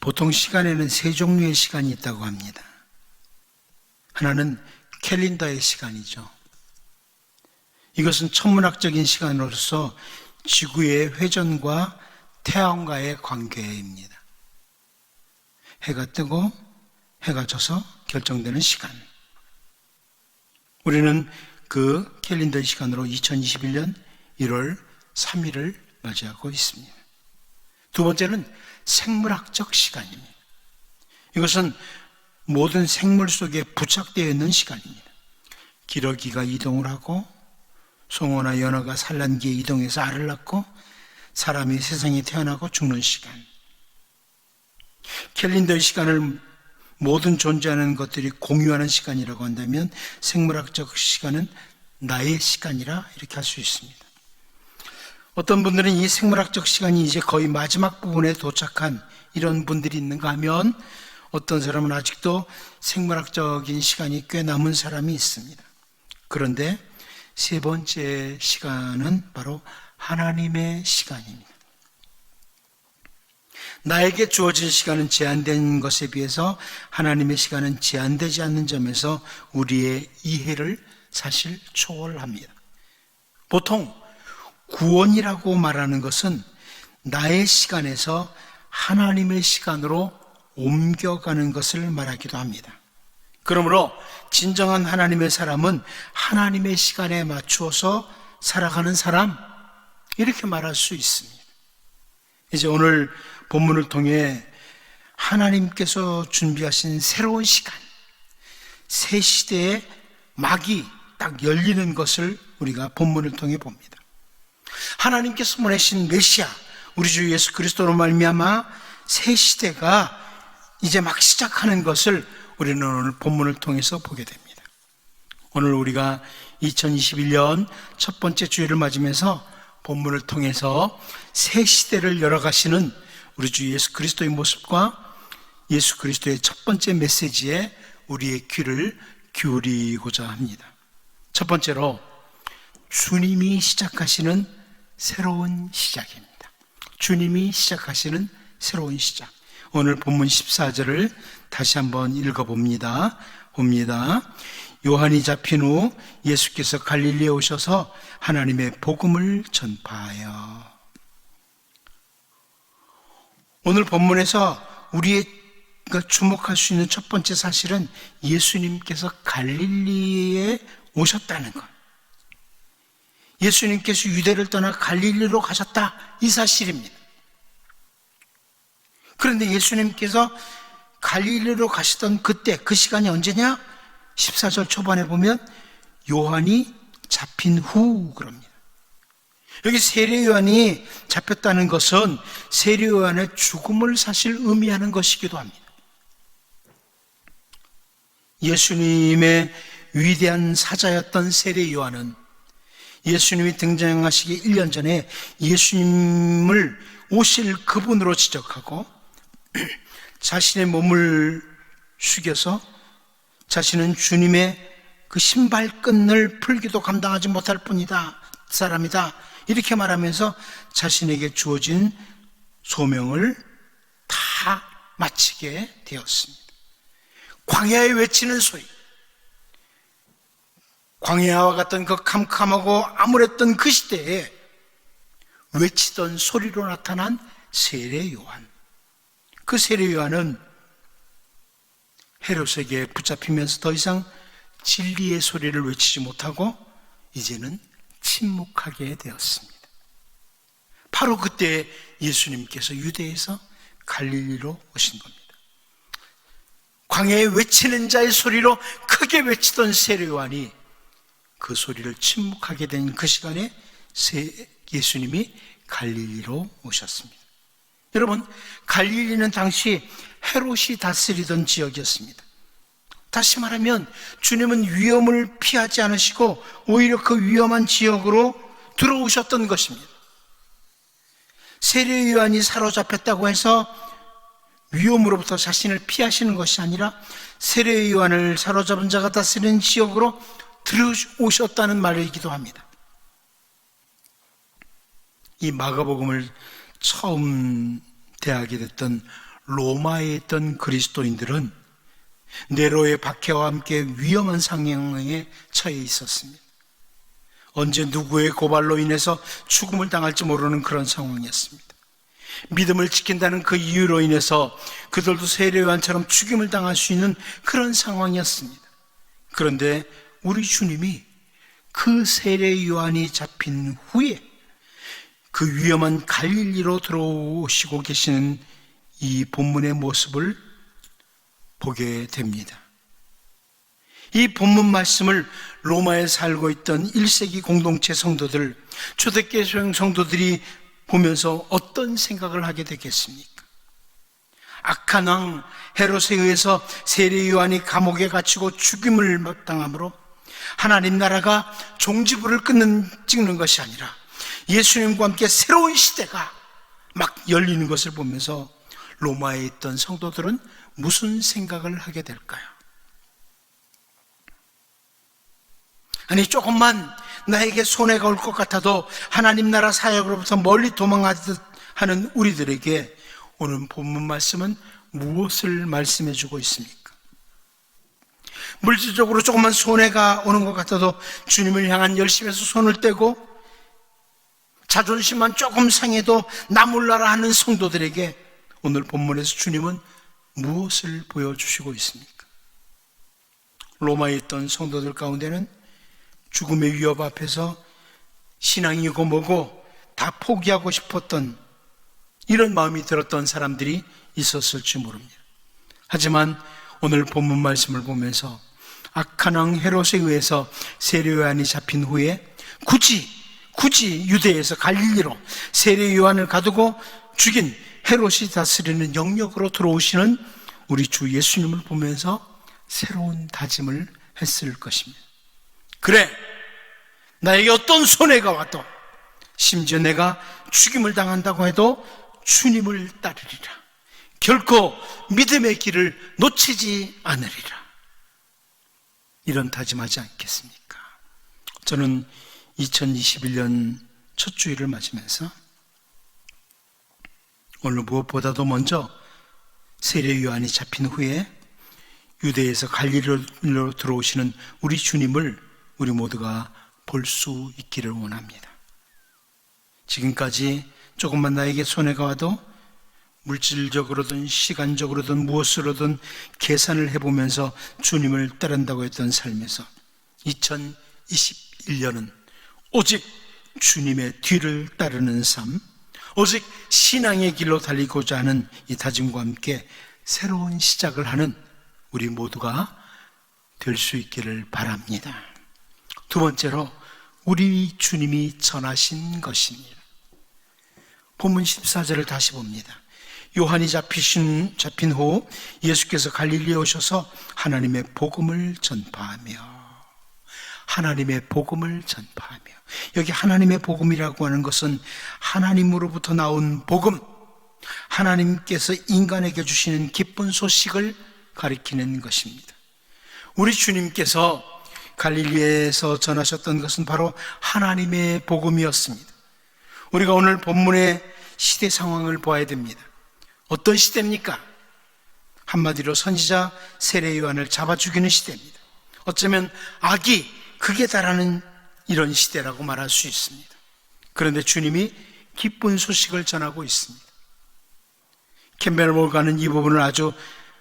보통 시간에는 세 종류의 시간이 있다고 합니다. 하나는 캘린더의 시간이죠. 이것은 천문학적인 시간으로서 지구의 회전과 태양과의 관계입니다. 해가 뜨고 해가 져서 결정되는 시간. 우리는 그 캘린더의 시간으로 2021년 1월 3일을 맞이하고 있습니다. 두 번째는 생물학적 시간입니다. 이것은 모든 생물 속에 부착되어 있는 시간입니다. 기러기가 이동을 하고 송어나 연어가 산란기에 이동해서 알을 낳고 사람이 세상에 태어나고 죽는 시간. 캘린더의 시간을 모든 존재하는 것들이 공유하는 시간이라고 한다면 생물학적 시간은 나의 시간이라 이렇게 할 수 있습니다. 어떤 분들은 이 생물학적 시간이 이제 거의 마지막 부분에 도착한 이런 분들이 있는가 하면 어떤 사람은 아직도 생물학적인 시간이 꽤 남은 사람이 있습니다. 그런데 세 번째 시간은 바로 하나님의 시간입니다. 나에게 주어진 시간은 제한된 것에 비해서 하나님의 시간은 제한되지 않는 점에서 우리의 이해를 사실 초월합니다. 보통 구원이라고 말하는 것은 나의 시간에서 하나님의 시간으로 옮겨가는 것을 말하기도 합니다. 그러므로 진정한 하나님의 사람은 하나님의 시간에 맞추어서 살아가는 사람, 이렇게 말할 수 있습니다. 이제 오늘 본문을 통해 하나님께서 준비하신 새로운 시간, 새 시대의 막이 딱 열리는 것을 우리가 본문을 통해 봅니다. 하나님께서 보내신 메시아, 우리 주 예수 그리스도로 말미암아 새 시대가 이제 막 시작하는 것을 우리는 오늘 본문을 통해서 보게 됩니다. 오늘 우리가 2021년 첫 번째 주일을 맞으면서 본문을 통해서 새 시대를 열어가시는 우리 주 예수 그리스도의 모습과 예수 그리스도의 첫 번째 메시지에 우리의 귀를 기울이고자 합니다. 첫 번째로 주님이 시작하시는 새로운 시작입니다. 주님이 시작하시는 새로운 시작. 오늘 본문 14절을 다시 한번 읽어봅니다. 봅니다. 요한이 잡힌 후 예수께서 갈릴리에 오셔서 하나님의 복음을 전파하여. 오늘 본문에서 우리가 주목할 수 있는 첫 번째 사실은 예수님께서 갈릴리에 오셨다는 것. 예수님께서 유대를 떠나 갈릴리로 가셨다, 이 사실입니다. 그런데 예수님께서 갈릴리로 가시던 그때, 그 시간이 언제냐? 14절 초반에 보면 요한이 잡힌 후 그럽니다. 여기 세례 요한이 잡혔다는 것은 세례 요한의 죽음을 사실 의미하는 것이기도 합니다. 예수님의 위대한 사자였던 세례 요한은 예수님이 등장하시기 1년 전에 예수님을 오실 그분으로 지적하고 자신의 몸을 숙여서 자신은 주님의 그 신발끈을 풀기도 감당하지 못할 뿐이다, 사람이다, 이렇게 말하면서 자신에게 주어진 소명을 다 마치게 되었습니다. 광야에 외치는 소리, 광야와 같던 그 캄캄하고 암울했던 그 시대에 외치던 소리로 나타난 세례 요한. 그 세례 요한은 헤롯에게 붙잡히면서 더 이상 진리의 소리를 외치지 못하고 이제는 침묵하게 되었습니다. 바로 그때 예수님께서 유대에서 갈릴리로 오신 겁니다. 광야에 외치는 자의 소리로 크게 외치던 세례 요한이 그 소리를 침묵하게 된 그 시간에 예수님이 갈릴리로 오셨습니다. 여러분, 갈릴리는 당시 헤롯이 다스리던 지역이었습니다. 다시 말하면 주님은 위험을 피하지 않으시고 오히려 그 위험한 지역으로 들어오셨던 것입니다. 세례 요한이 사로잡혔다고 해서 위험으로부터 자신을 피하시는 것이 아니라 세례 요한을 사로잡은 자가 다스리는 지역으로 들어오셨다는 말이기도 합니다. 이 마가복음을 처음 대하게 됐던 로마에 있던 그리스도인들은 네로의 박해와 함께 위험한 상황에 처해 있었습니다. 언제 누구의 고발로 인해서 죽음을 당할지 모르는 그런 상황이었습니다. 믿음을 지킨다는 그 이유로 인해서 그들도 세례요한처럼 죽임을 당할 수 있는 그런 상황이었습니다. 그런데 우리 주님이 그 세례요한이 잡힌 후에 그 위험한 갈릴리로 들어오시고 계시는 이 본문의 모습을 보게 됩니다. 이 본문 말씀을 로마에 살고 있던 1세기 공동체 성도들, 초대교회 성도들이 보면서 어떤 생각을 하게 되겠습니까? 악한 왕 헤롯에 의해서 세례 요한이 감옥에 갇히고 죽임을 당함으로 하나님 나라가 종지부를 찍는 것이 아니라 예수님과 함께 새로운 시대가 막 열리는 것을 보면서 로마에 있던 성도들은 무슨 생각을 하게 될까요? 아니, 조금만 나에게 손해가 올 것 같아도 하나님 나라 사역으로부터 멀리 도망하듯 하는 우리들에게 오늘 본문 말씀은 무엇을 말씀해 주고 있습니까? 물질적으로 조금만 손해가 오는 것 같아도 주님을 향한 열심에서 손을 떼고 자존심만 조금 상해도 나 몰라라 하는 성도들에게 오늘 본문에서 주님은 무엇을 보여주시고 있습니까? 로마에 있던 성도들 가운데는 죽음의 위협 앞에서 신앙이고 뭐고 다 포기하고 싶었던 이런 마음이 들었던 사람들이 있었을지 모릅니다. 하지만 오늘 본문 말씀을 보면서 악한 왕 헤롯에 의해서 세례 요한이 잡힌 후에 굳이 유대에서 갈릴리로 세례 요한을 가두고 죽인 헤롯이 다스리는 영역으로 들어오시는 우리 주 예수님을 보면서 새로운 다짐을 했을 것입니다. 그래, 나에게 어떤 손해가 와도 심지어 내가 죽임을 당한다고 해도 주님을 따르리라. 결코 믿음의 길을 놓치지 않으리라. 이런 다짐하지 않겠습니까? 저는 2021년 첫 주일을 맞으면서 오늘 무엇보다도 먼저 세례 요한이 잡힌 후에 유대에서 갈릴리로 들어오시는 우리 주님을 우리 모두가 볼 수 있기를 원합니다. 지금까지 조금만 나에게 손해가 와도 물질적으로든 시간적으로든 무엇으로든 계산을 해보면서 주님을 따른다고 했던 삶에서 2021년은 오직 주님의 뒤를 따르는 삶, 오직 신앙의 길로 달리고자 하는 이 다짐과 함께 새로운 시작을 하는 우리 모두가 될 수 있기를 바랍니다. 두 번째로 우리 주님이 전하신 것입니다. 본문 14절을 다시 봅니다. 요한이 잡힌 후 예수께서 갈릴리에 오셔서 하나님의 복음을 전파하며 여기 하나님의 복음이라고 하는 것은 하나님으로부터 나온 복음, 하나님께서 인간에게 주시는 기쁜 소식을 가리키는 것입니다. 우리 주님께서 갈릴리에서 전하셨던 것은 바로 하나님의 복음이었습니다. 우리가 오늘 본문의 시대 상황을 보아야 됩니다. 어떤 시대입니까? 한마디로 선지자 세례 요한을 잡아 죽이는 시대입니다. 어쩌면 악이 극에 달하는 이런 시대라고 말할 수 있습니다. 그런데 주님이 기쁜 소식을 전하고 있습니다. 캠벨 몰가는 이 부분을 아주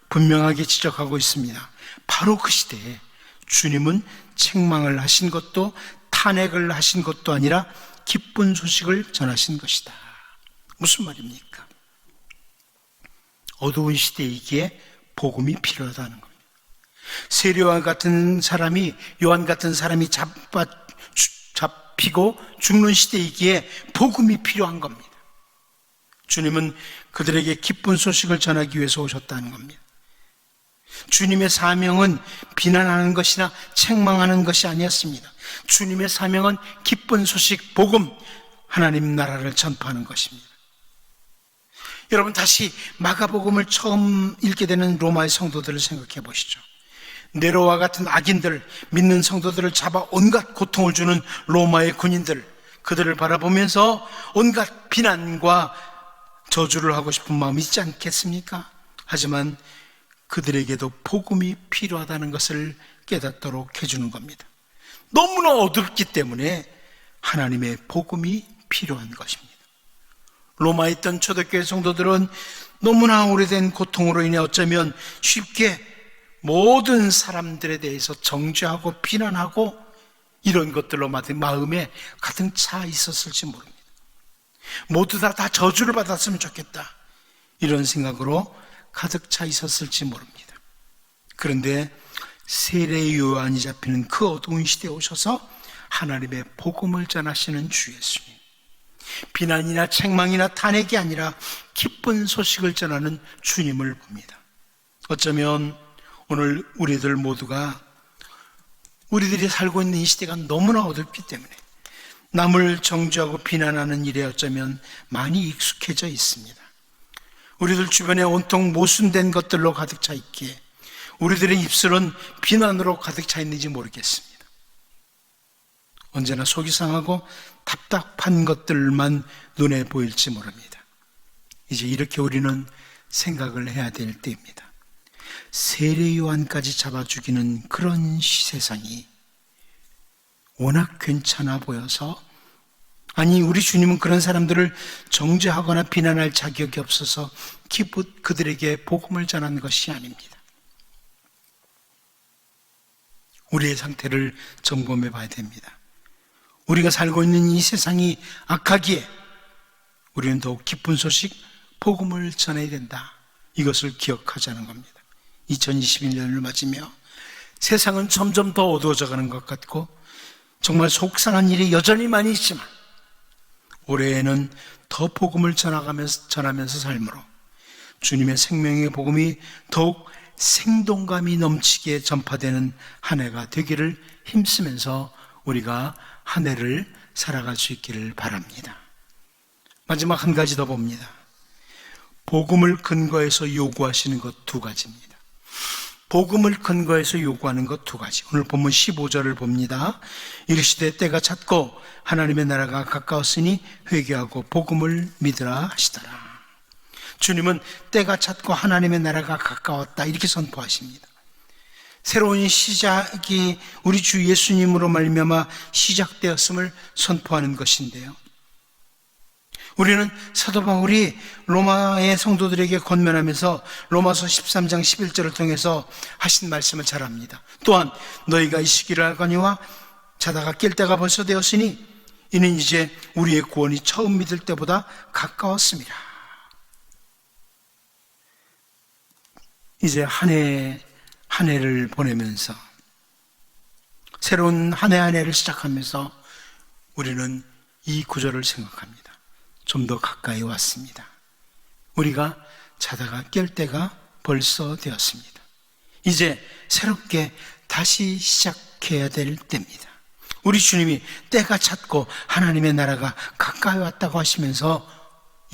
분명하게 지적하고 있습니다. 바로 그 시대에 주님은 책망을 하신 것도 탄핵을 하신 것도 아니라 기쁜 소식을 전하신 것이다. 무슨 말입니까? 어두운 시대이기에 복음이 필요하다는 겁니다. 세례요한 같은 사람이 잡히고 죽는 시대이기에 복음이 필요한 겁니다. 주님은 그들에게 기쁜 소식을 전하기 위해서 오셨다는 겁니다. 주님의 사명은 비난하는 것이나 책망하는 것이 아니었습니다. 주님의 사명은 기쁜 소식, 복음, 하나님 나라를 전파하는 것입니다. 여러분, 다시 마가복음을 처음 읽게 되는 로마의 성도들을 생각해 보시죠. 네로와 같은 악인들, 믿는 성도들을 잡아 온갖 고통을 주는 로마의 군인들, 그들을 바라보면서 온갖 비난과 저주를 하고 싶은 마음이 있지 않겠습니까? 하지만 그들에게도 복음이 필요하다는 것을 깨닫도록 해주는 겁니다. 너무나 어둡기 때문에 하나님의 복음이 필요한 것입니다. 로마에 있던 초대교회 성도들은 너무나 오래된 고통으로 인해 어쩌면 쉽게 모든 사람들에 대해서 정죄하고 비난하고 이런 것들로 마음에 가득 차 있었을지 모릅니다. 모두 다 저주를 받았으면 좋겠다, 이런 생각으로 가득 차 있었을지 모릅니다. 그런데 세례 요한이 잡히는 그 어두운 시대에 오셔서 하나님의 복음을 전하시는 주 예수님, 비난이나 책망이나 탄핵이 아니라 기쁜 소식을 전하는 주님을 봅니다. 어쩌면 오늘 우리들 모두가 우리들이 살고 있는 이 시대가 너무나 어둡기 때문에 남을 정죄하고 비난하는 일에 어쩌면 많이 익숙해져 있습니다. 우리들 주변에 온통 모순된 것들로 가득 차 있기에 우리들의 입술은 비난으로 가득 차 있는지 모르겠습니다. 언제나 속이 상하고 답답한 것들만 눈에 보일지 모릅니다. 이제 이렇게 우리는 생각을 해야 될 때입니다. 세례 요한까지 잡아 죽이는 그런 세상이 워낙 괜찮아 보여서, 아니 우리 주님은 그런 사람들을 정죄하거나 비난할 자격이 없어서 기껏 그들에게 복음을 전하는 것이 아닙니다. 우리의 상태를 점검해 봐야 됩니다. 우리가 살고 있는 이 세상이 악하기에 우리는 더욱 기쁜 소식, 복음을 전해야 된다, 이것을 기억하자는 겁니다. 2021년을 맞으며 세상은 점점 더 어두워져 가는 것 같고 정말 속상한 일이 여전히 많이 있지만 올해에는 더 복음을 전하면서 삶으로 주님의 생명의 복음이 더욱 생동감이 넘치게 전파되는 한 해가 되기를 힘쓰면서 우리가 한 해를 살아갈 수 있기를 바랍니다. 마지막 한 가지 더 봅니다. 복음을 근거해서 요구하시는 것 두 가지입니다. 복음을 근거해서 요구하는 것 두 가지. 오늘 본문 15절을 봅니다. 이르시되 때가 찼고 하나님의 나라가 가까웠으니 회개하고 복음을 믿으라 하시더라. 주님은 때가 찼고 하나님의 나라가 가까웠다, 이렇게 선포하십니다. 새로운 시작이 우리 주 예수님으로 말미암아 시작되었음을 선포하는 것인데요, 우리는 사도 바울이 로마의 성도들에게 권면하면서 로마서 13장 11절을 통해서 하신 말씀을 잘 압니다. 또한 너희가 이 시기를 알거니와 자다가 깰 때가 벌써 되었으니 이는 이제 우리의 구원이 처음 믿을 때보다 가까웠습니다. 이제 한 해를 보내면서 새로운 한 해를 시작하면서 우리는 이 구절을 생각합니다. 좀 더 가까이 왔습니다. 우리가 자다가 깰 때가 벌써 되었습니다. 이제 새롭게 다시 시작해야 될 때입니다. 우리 주님이 때가 찼고 하나님의 나라가 가까이 왔다고 하시면서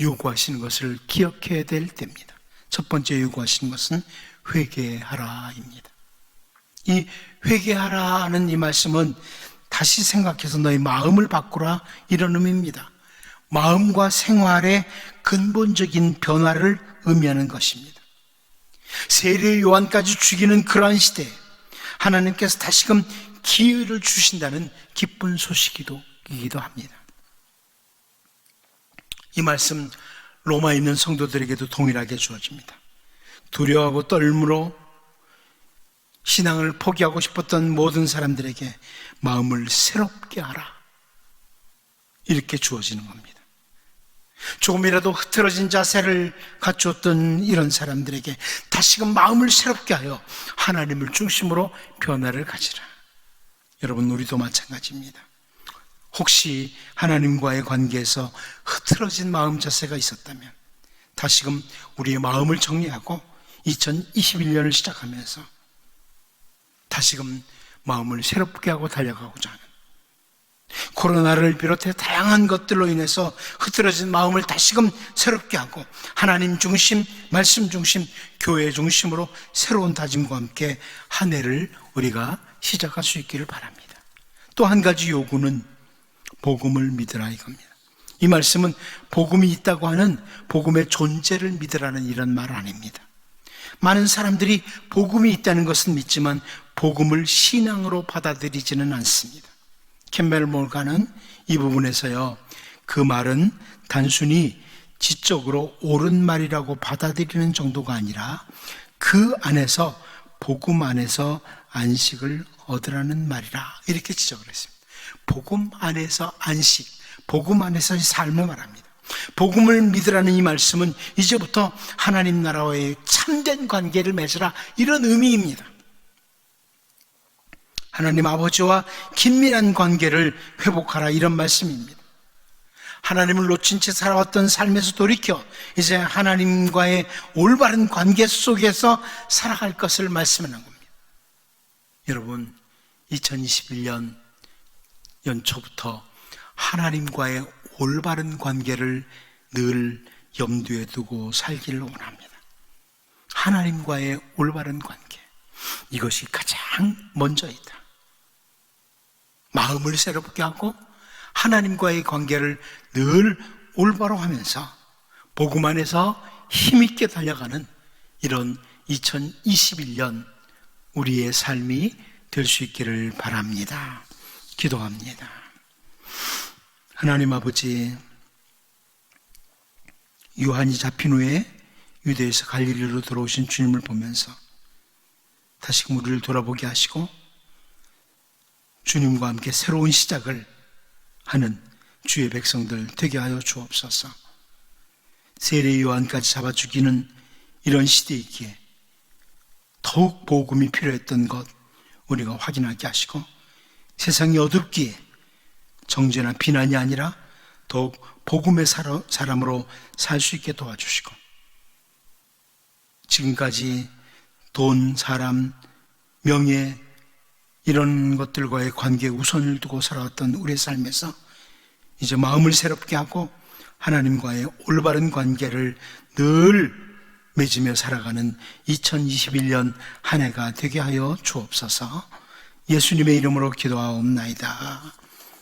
요구하시는 것을 기억해야 될 때입니다. 첫 번째 요구하시는 것은 회개하라입니다. 이 회개하라는 이 말씀은 다시 생각해서 너희 마음을 바꾸라, 이런 의미입니다. 마음과 생활의 근본적인 변화를 의미하는 것입니다. 세례 요한까지 죽이는 그러한 시대에 하나님께서 다시금 기회를 주신다는 기쁜 소식이기도 합니다. 이 말씀 로마에 있는 성도들에게도 동일하게 주어집니다. 두려워하고 떨므로 신앙을 포기하고 싶었던 모든 사람들에게 마음을 새롭게 하라, 이렇게 주어지는 겁니다. 조금이라도 흐트러진 자세를 갖추었던 이런 사람들에게 다시금 마음을 새롭게 하여 하나님을 중심으로 변화를 가지라. 여러분, 우리도 마찬가지입니다. 혹시 하나님과의 관계에서 흐트러진 마음 자세가 있었다면 다시금 우리의 마음을 정리하고 2021년을 시작하면서 다시금 마음을 새롭게 하고 달려가고자 하는, 코로나를 비롯해 다양한 것들로 인해서 흐트러진 마음을 다시금 새롭게 하고 하나님 중심, 말씀 중심, 교회 중심으로 새로운 다짐과 함께 한 해를 우리가 시작할 수 있기를 바랍니다. 또 한 가지 요구는 복음을 믿으라, 이겁니다. 이 말씀은 복음이 있다고 하는 복음의 존재를 믿으라는 이런 말 아닙니다. 많은 사람들이 복음이 있다는 것은 믿지만 복음을 신앙으로 받아들이지는 않습니다. 캠벨 몰가는 이 부분에서요, 그 말은 단순히 지적으로 옳은 말이라고 받아들이는 정도가 아니라 그 안에서, 복음 안에서 안식을 얻으라는 말이라, 이렇게 지적을 했습니다. 복음 안에서 안식, 복음 안에서의 삶을 말합니다. 복음을 믿으라는 이 말씀은 이제부터 하나님 나라와의 참된 관계를 맺으라, 이런 의미입니다. 하나님 아버지와 긴밀한 관계를 회복하라, 이런 말씀입니다. 하나님을 놓친 채 살아왔던 삶에서 돌이켜 이제 하나님과의 올바른 관계 속에서 살아갈 것을 말씀하는 겁니다. 여러분, 2021년 연초부터 하나님과의 올바른 관계를 늘 염두에 두고 살기를 원합니다. 하나님과의 올바른 관계, 이것이 가장 먼저이다. 마음을 새롭게 하고 하나님과의 관계를 늘 올바로 하면서 복음 안에서 힘있게 달려가는 이런 2021년 우리의 삶이 될 수 있기를 바랍니다. 기도합니다. 하나님 아버지, 요한이 잡힌 후에 유대에서 갈릴리로 들어오신 주님을 보면서 다시금 우리를 돌아보게 하시고 주님과 함께 새로운 시작을 하는 주의 백성들 되게 하여 주옵소서. 세례 요한까지 잡아 죽이는 이런 시대이기에 더욱 복음이 필요했던 것 우리가 확인하게 하시고, 세상이 어둡기에 정죄나 비난이 아니라 더욱 복음의 사람으로 살 수 있게 도와주시고, 지금까지 돈, 사람, 명예 이런 것들과의 관계에 우선을 두고 살아왔던 우리의 삶에서 이제 마음을 새롭게 하고 하나님과의 올바른 관계를 늘 맺으며 살아가는 2021년 한 해가 되게 하여 주옵소서. 예수님의 이름으로 기도하옵나이다.